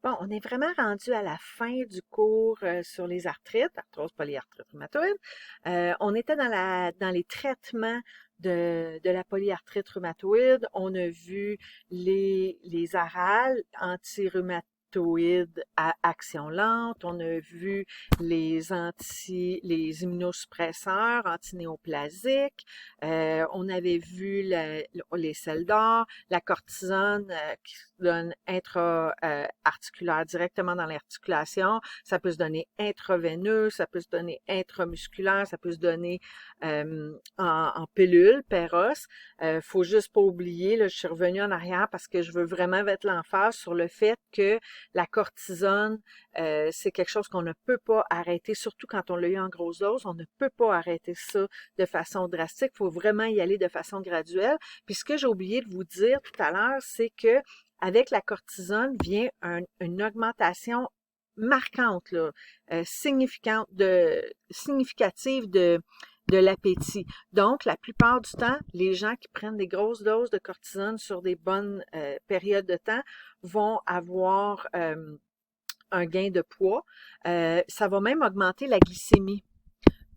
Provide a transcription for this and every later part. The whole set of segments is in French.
Bon, on est vraiment rendu à la fin du cours sur les arthrites, arthrose, polyarthrite rhumatoïde. On était dans les traitements de la polyarthrite rhumatoïde. On a vu les arales antirhumatoïdes à action lente. On a vu les immunosuppresseurs antinéoplasiques. On avait vu les sels d'or, la cortisone qui se donne intra-articulaire directement dans l'articulation. Ça peut se donner intraveineux, ça peut se donner intramusculaire, ça peut se donner en pilule, Péros. Faut juste pas oublier, là, je suis revenue en arrière parce que je veux vraiment mettre l'emphase sur le fait que la cortisone, c'est quelque chose qu'on ne peut pas arrêter, surtout quand on l'a eu en grosse dose. On ne peut pas arrêter ça de façon drastique. Il faut vraiment y aller de façon graduelle. Puis ce que j'ai oublié de vous dire tout à l'heure, c'est que avec la cortisone vient une augmentation marquante, là, significative de l'appétit. Donc, la plupart du temps, les gens qui prennent des grosses doses de cortisone sur des bonnes périodes de temps vont avoir un gain de poids. Ça va même augmenter la glycémie.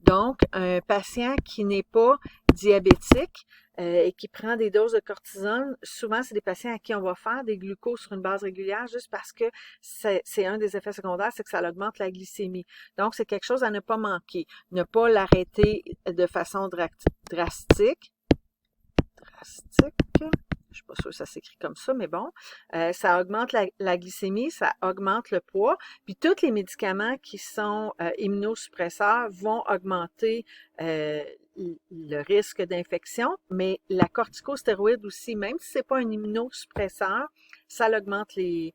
Donc, un patient qui n'est pas diabétique et qui prend des doses de cortisone, souvent, c'est des patients à qui on va faire des glucoses sur une base régulière juste parce que c'est un des effets secondaires, c'est que ça augmente la glycémie. Donc, c'est quelque chose à ne pas manquer. Ne pas l'arrêter de façon drastique. Je suis pas sûre que ça s'écrit comme ça, mais bon, ça augmente la glycémie, ça augmente le poids, puis tous les médicaments qui sont immunosuppresseurs vont augmenter le risque d'infection, mais la corticostéroïde aussi, même si c'est pas un immunosuppresseur, ça augmente les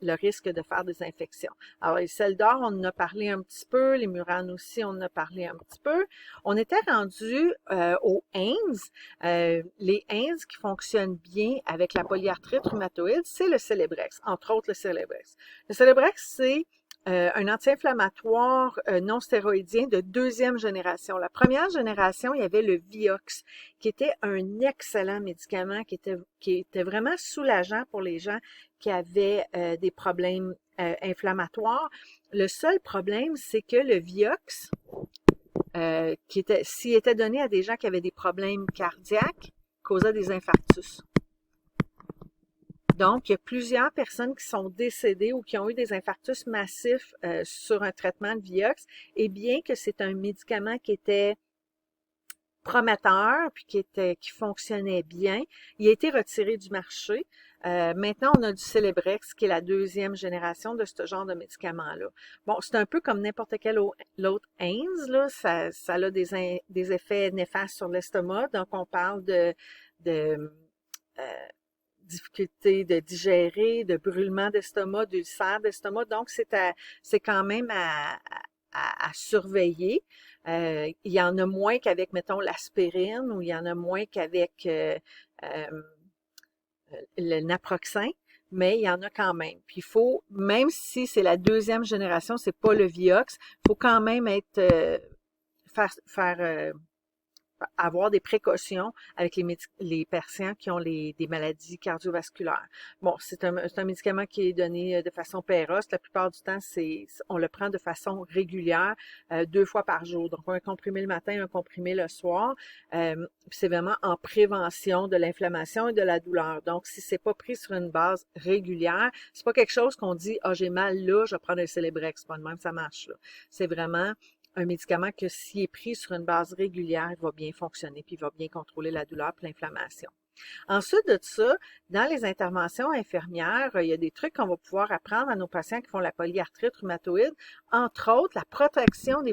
le risque de faire des infections. Alors, les sels d'or, on en a parlé un petit peu, les muranes aussi, on en a parlé un petit peu. On était rendu aux AINES. Les AINES qui fonctionnent bien avec la polyarthrite rhumatoïde, c'est le Celebrex, entre autres le Celebrex. Le Celebrex, c'est un anti-inflammatoire non stéroïdien de deuxième génération. La première génération, il y avait le Vioxx, qui était un excellent médicament, qui était vraiment soulageant pour les gens qui avaient des problèmes inflammatoires. Le seul problème, c'est que le Vioxx, s'il était donné à des gens qui avaient des problèmes cardiaques, causait des infarctus. Donc, il y a plusieurs personnes qui sont décédées ou qui ont eu des infarctus massifs sur un traitement de Vioxx. Et bien que c'est un médicament qui était prometteur puis qui fonctionnait bien, il a été retiré du marché. Maintenant, on a du Celebrex, qui est la deuxième génération de ce genre de médicament-là. Bon, c'est un peu comme n'importe quel autre AINES, là. Ça a des effets néfastes sur l'estomac. Donc, on parle de difficulté de digérer, de brûlement d'estomac, d'ulcère d'estomac. Donc, c'est quand même à surveiller. Il y en a moins qu'avec, mettons, l'aspirine ou il y en a moins qu'avec le naproxen, mais il y en a quand même. Puis il faut, même si c'est la deuxième génération, c'est pas le Vioxx, il faut quand même être faire avoir des précautions avec les patients qui ont des maladies cardiovasculaires. Bon, c'est un médicament qui est donné de façon péros. La plupart du temps, on le prend de façon régulière, 2 fois par jour. Donc, un comprimé le matin, un comprimé le soir. C'est vraiment en prévention de l'inflammation et de la douleur. Donc, si c'est pas pris sur une base régulière, c'est pas quelque chose qu'on dit, ah, j'ai mal là, je vais prendre un Celebrex. Pas de même, ça marche là. C'est vraiment un médicament que s'il est pris sur une base régulière, il va bien fonctionner, puis il va bien contrôler la douleur et l'inflammation. Ensuite de ça, dans les interventions infirmières, il y a des trucs qu'on va pouvoir apprendre à nos patients qui font la polyarthrite rhumatoïde, entre autres la protection des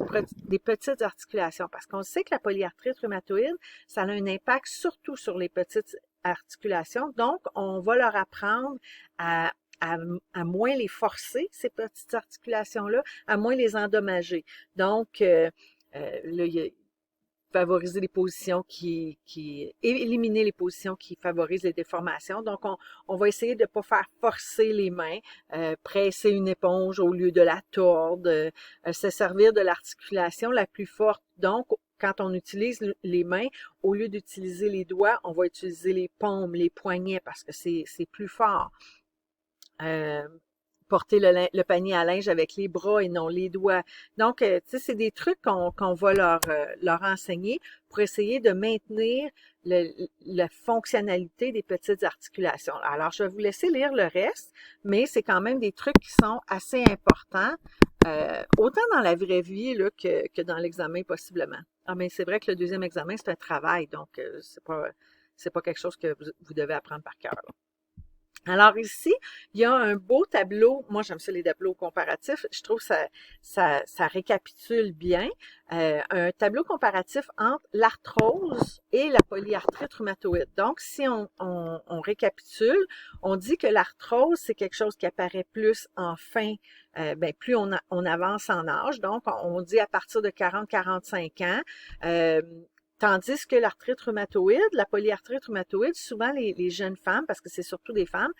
petites articulations, parce qu'on sait que la polyarthrite rhumatoïde, ça a un impact surtout sur les petites articulations, donc on va leur apprendre à à moins les forcer, ces petites articulations-là, à moins les endommager. Donc, là, il y a favoriser les positions éliminer les positions qui favorisent les déformations. Donc, on va essayer de ne pas faire forcer les mains, presser une éponge au lieu de la tordre, se servir de l'articulation la plus forte. Donc, quand on utilise les mains, au lieu d'utiliser les doigts, on va utiliser les paumes, les poignets parce que c'est plus fort. euh, porter le panier à linge avec les bras et non les doigts. Donc, tu sais, c'est des trucs qu'on va leur enseigner pour essayer de maintenir la fonctionnalité des petites articulations. Alors, je vais vous laisser lire le reste, mais c'est quand même des trucs qui sont assez importants, autant dans la vraie vie là, que dans l'examen possiblement. Ah, mais c'est vrai que le deuxième examen, c'est un travail, donc c'est pas quelque chose que vous devez apprendre par cœur. Alors ici, il y a un beau tableau. Moi, j'aime ça les tableaux comparatifs. Je trouve que ça récapitule bien. Un tableau comparatif entre l'arthrose et la polyarthrite rhumatoïde. Donc, si on récapitule, on dit que l'arthrose, c'est quelque chose qui apparaît plus en fin, plus on avance en âge. Donc, on dit à partir de 40-45 ans. Tandis que l'arthrite rhumatoïde, la polyarthrite rhumatoïde, souvent les jeunes femmes, parce que c'est surtout des femmes,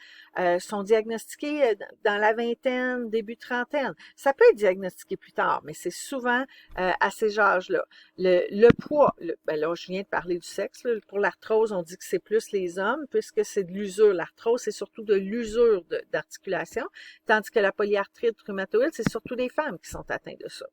sont diagnostiquées dans la vingtaine, début trentaine. Ça peut être diagnostiqué plus tard, mais c'est souvent à ces âges-là. Le poids, là, je viens de parler du sexe. Là, pour l'arthrose, on dit que c'est plus les hommes, puisque c'est de l'usure. L'arthrose, c'est surtout de l'usure d'articulation, tandis que la polyarthrite rhumatoïde, c'est surtout des femmes qui sont atteintes de ça.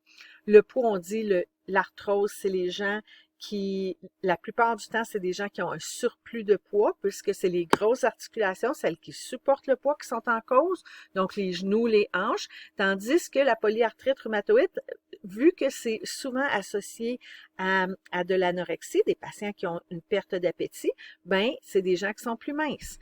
Le poids, on dit l'arthrose, c'est les gens qui, la plupart du temps, c'est des gens qui ont un surplus de poids, puisque c'est les grosses articulations, celles qui supportent le poids, qui sont en cause, donc les genoux, les hanches, tandis que la polyarthrite rhumatoïde, vu que c'est souvent associé à de l'anorexie, des patients qui ont une perte d'appétit, ben c'est des gens qui sont plus minces.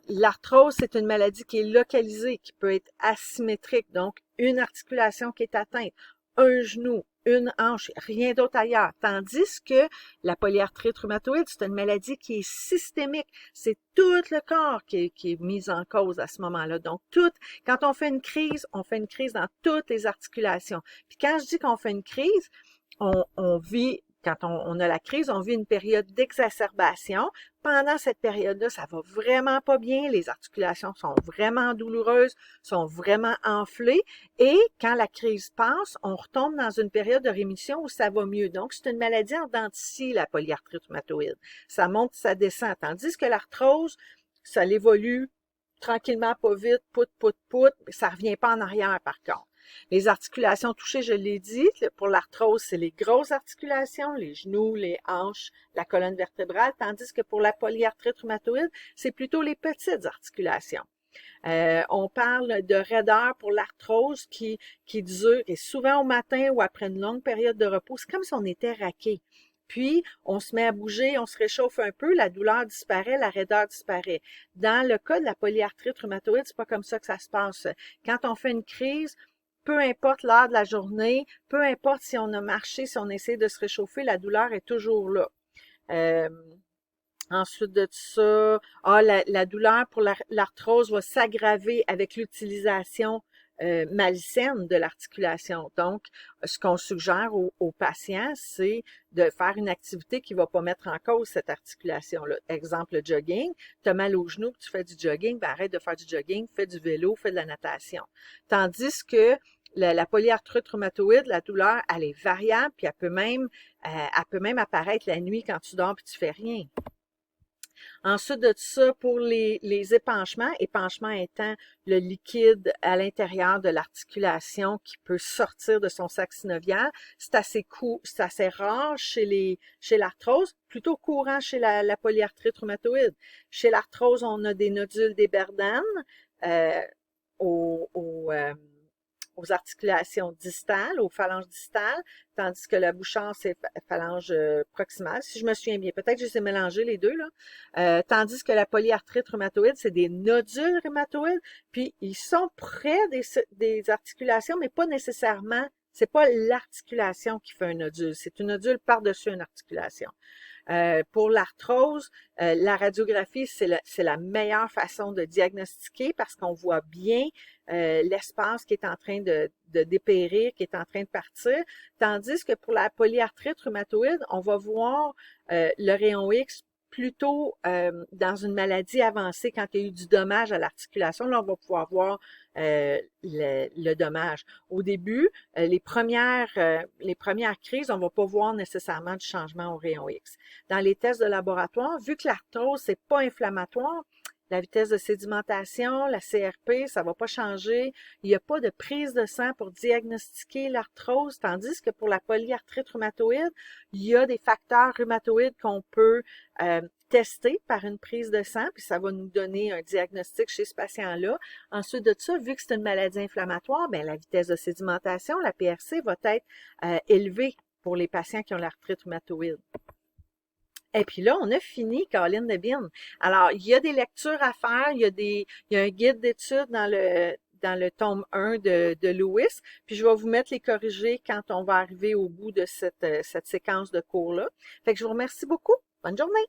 L'arthrose, c'est une maladie qui est localisée, qui peut être asymétrique, donc une articulation qui est atteinte, un genou, une hanche, rien d'autre ailleurs. Tandis que la polyarthrite rhumatoïde, c'est une maladie qui est systémique. C'est tout le corps qui est mis en cause à ce moment-là. Donc, quand on fait une crise dans toutes les articulations. Puis quand je dis qu'on fait une crise, on vit, quand on a la crise, on vit une période d'exacerbation. Pendant cette période-là, ça va vraiment pas bien, les articulations sont vraiment douloureuses, sont vraiment enflées, et quand la crise passe, on retombe dans une période de rémission où ça va mieux. Donc, c'est une maladie en dents de scie, la polyarthrite rhumatoïde. Ça monte, ça descend, tandis que l'arthrose, ça l'évolue tranquillement, pas vite, pout, mais ça revient pas en arrière par contre. Les articulations touchées, je l'ai dit, pour l'arthrose, c'est les grosses articulations, les genoux, les hanches, la colonne vertébrale, tandis que pour la polyarthrite rhumatoïde, c'est plutôt les petites articulations. On parle de raideur pour l'arthrose qui dure, et souvent au matin ou après une longue période de repos. C'est comme si on était raqué. Puis, on se met à bouger, on se réchauffe un peu, la douleur disparaît, la raideur disparaît. Dans le cas de la polyarthrite rhumatoïde, c'est pas comme ça que ça se passe. Quand on fait une crise, peu importe l'heure de la journée, peu importe si on a marché, si on essaie de se réchauffer, la douleur est toujours là. Ensuite de ça, la douleur pour l'arthrose va s'aggraver avec l'utilisation malsaine de l'articulation. Donc, ce qu'on suggère aux patients, c'est de faire une activité qui ne va pas mettre en cause cette articulation-là. Exemple, le jogging. Tu as mal aux genoux, tu fais du jogging, ben arrête de faire du jogging, fais du vélo, fais de la natation. Tandis que la polyarthrite rhumatoïde, la douleur, elle est variable, puis elle peut même apparaître la nuit quand tu dors puis tu fais rien. Ensuite de ça, pour les épanchements étant le liquide à l'intérieur de l'articulation qui peut sortir de son sac synovial, c'est assez rare chez l'arthrose, plutôt courant chez la polyarthrite rhumatoïde. Chez l'arthrose, on a des nodules d'Eberdan aux articulations distales, aux phalanges distales, tandis que la bouchard, c'est phalange proximale, si je me souviens bien. Peut-être que je les ai mélangés les deux, là. Tandis que la polyarthrite rhumatoïde, c'est des nodules rhumatoïdes, puis ils sont près des articulations, mais pas nécessairement, c'est pas l'articulation qui fait un nodule, c'est un nodule par-dessus une articulation. Pour l'arthrose, la radiographie, c'est la meilleure façon de diagnostiquer parce qu'on voit bien l'espace qui est en train de dépérir, qui est en train de partir, tandis que pour la polyarthrite rhumatoïde, on va voir le rayon X plutôt dans une maladie avancée, quand il y a eu du dommage à l'articulation, là, on va pouvoir voir le dommage. Au début, les premières crises, on ne va pas voir nécessairement du changement au rayon X. Dans les tests de laboratoire, vu que l'arthrose, c'est pas inflammatoire, la vitesse de sédimentation, la CRP, ça va pas changer. Il n'y a pas de prise de sang pour diagnostiquer l'arthrose, tandis que pour la polyarthrite rhumatoïde, il y a des facteurs rhumatoïdes qu'on peut tester par une prise de sang, puis ça va nous donner un diagnostic chez ce patient-là. Ensuite de ça, vu que c'est une maladie inflammatoire, bien, la vitesse de sédimentation, la PRC, va être élevée pour les patients qui ont l'arthrite rhumatoïde. Et puis là, on a fini, Caroline Debine. Alors, il y a des lectures à faire, il y a un guide d'études dans le tome 1 de Lewis, puis je vais vous mettre les corrigés quand on va arriver au bout de cette séquence de cours-là. Fait que je vous remercie beaucoup. Bonne journée!